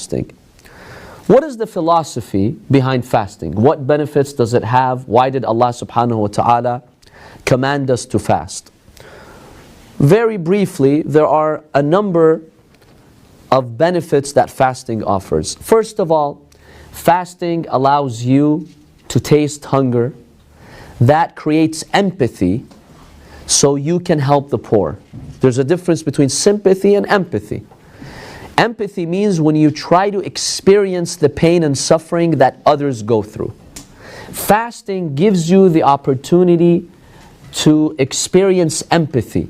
fasting. What is the philosophy behind fasting? What benefits does it have? Why did Allah subhanahu wa ta'ala command us to fast? Very briefly, there are a number of benefits that fasting offers. First of all, fasting allows you to taste hunger. That creates empathy, so you can help the poor. There's a difference between sympathy and empathy. Empathy means when you try to experience the pain and suffering that others go through. Fasting gives you the opportunity to experience empathy,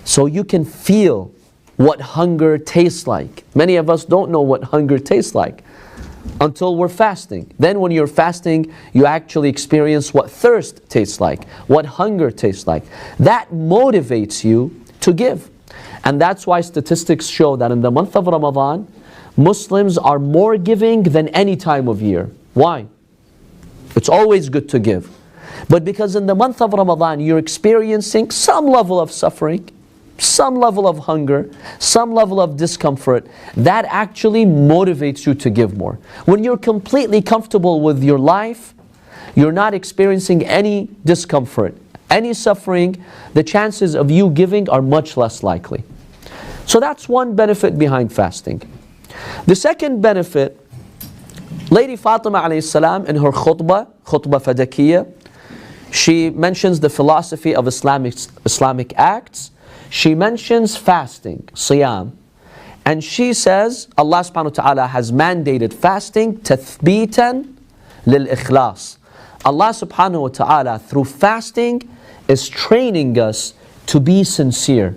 so you can feel what hunger tastes like. Many of us don't know what hunger tastes like until we're fasting. Then when you're fasting, you actually experience what thirst tastes like, what hunger tastes like. That motivates you to give. And that's why statistics show that in the month of Ramadan, Muslims are more giving than any time of year. Why? It's always good to give. But because in the month of Ramadan, you're experiencing some level of suffering, some level of hunger, some level of discomfort, that actually motivates you to give more. When you're completely comfortable with your life, you're not experiencing any discomfort, any suffering, the chances of you giving are much less likely. So that's one benefit behind fasting. The second benefit, Lady Fatima alayhi salam in her khutbah Fadakiyya, she mentions the philosophy of Islamic acts. She mentions fasting, siyam. And she says, Allah subhanahu wa ta'ala has mandated fasting tathbitan lil ikhlas. Allah subhanahu wa ta'ala through fasting is training us to be sincere,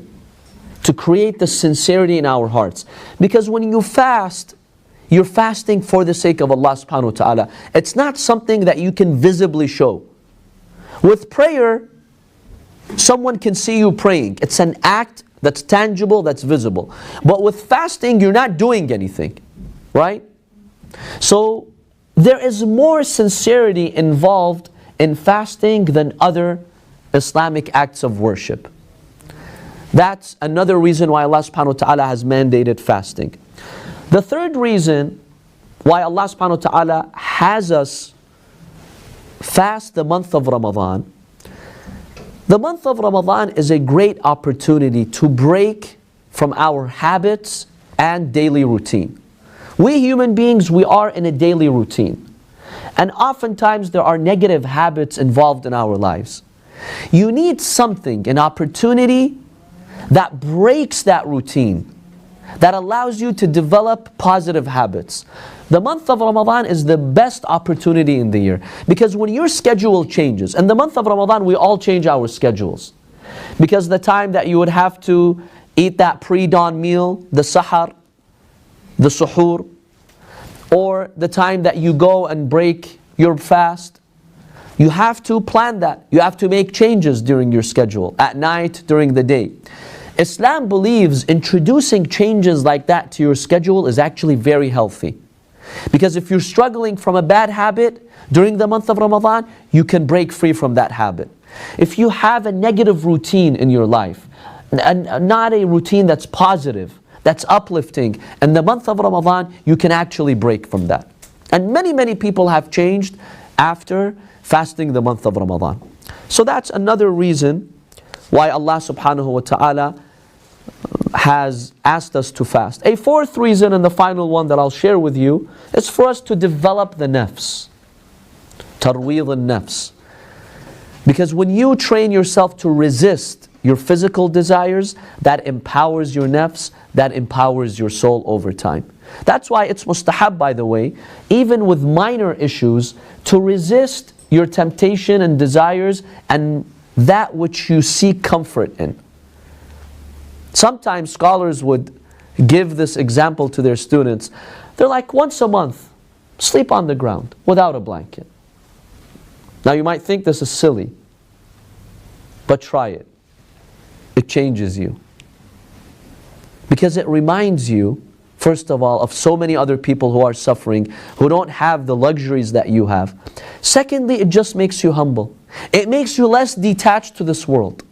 to create the sincerity in our hearts. Because when you fast, you're fasting for the sake of Allah subhanahu wa ta'ala. It's not something that you can visibly show. With prayer, someone can see you praying. It's an act that's tangible, that's visible. But with fasting, you're not doing anything, right? So there is more sincerity involved in fasting than other Islamic acts of worship. That's another reason why Allah subhanahu wa ta'ala has mandated fasting. The third reason why Allah subhanahu wa ta'ala has us fast the month of Ramadan, the month of Ramadan is a great opportunity to break from our habits and daily routine. We human beings, we are in a daily routine. And oftentimes there are negative habits involved in our lives. You need something, an opportunity that breaks that routine, that allows you to develop positive habits. The month of Ramadan is the best opportunity in the year, because when your schedule changes, in the month of Ramadan we all change our schedules, because the time that you would have to eat that pre-dawn meal, the sahar, the suhoor, or the time that you go and break your fast, you have to plan that. You have to make changes during your schedule, at night, during the day. Islam believes introducing changes like that to your schedule is actually very healthy. Because if you're struggling from a bad habit during the month of Ramadan, you can break free from that habit. If you have a negative routine in your life, and not a routine that's positive, that's uplifting, in the month of Ramadan, you can actually break from that. And many people have changed after fasting the month of Ramadan. So that's another reason why Allah subhanahu wa ta'ala has asked us to fast. A fourth reason, and the final one that I'll share with you, is for us to develop the nafs. Tarweed al-nafs. Because when you train yourself to resist your physical desires, that empowers your nafs, that empowers your soul over time. That's why it's mustahab, by the way, even with minor issues, to resist your temptation and desires and that which you seek comfort in. Sometimes scholars would give this example to their students. They're like, once a month, sleep on the ground without a blanket. Now you might think this is silly, but try it. It changes you. Because it reminds you, first of all, of so many other people who are suffering, who don't have the luxuries that you have. Secondly, it just makes you humble. It makes you less detached to this world.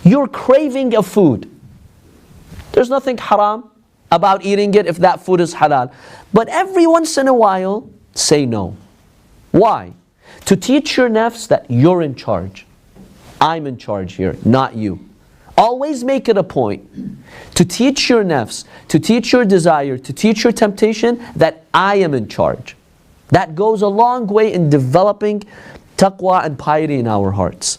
You're craving a food. There's nothing haram about eating it if that food is halal. But every once in a while, say no. Why? To teach your nafs that you're in charge. I'm in charge here, not you. Always make it a point to teach your nafs, to teach your desire, to teach your temptation that I am in charge. That goes a long way in developing taqwa and piety in our hearts.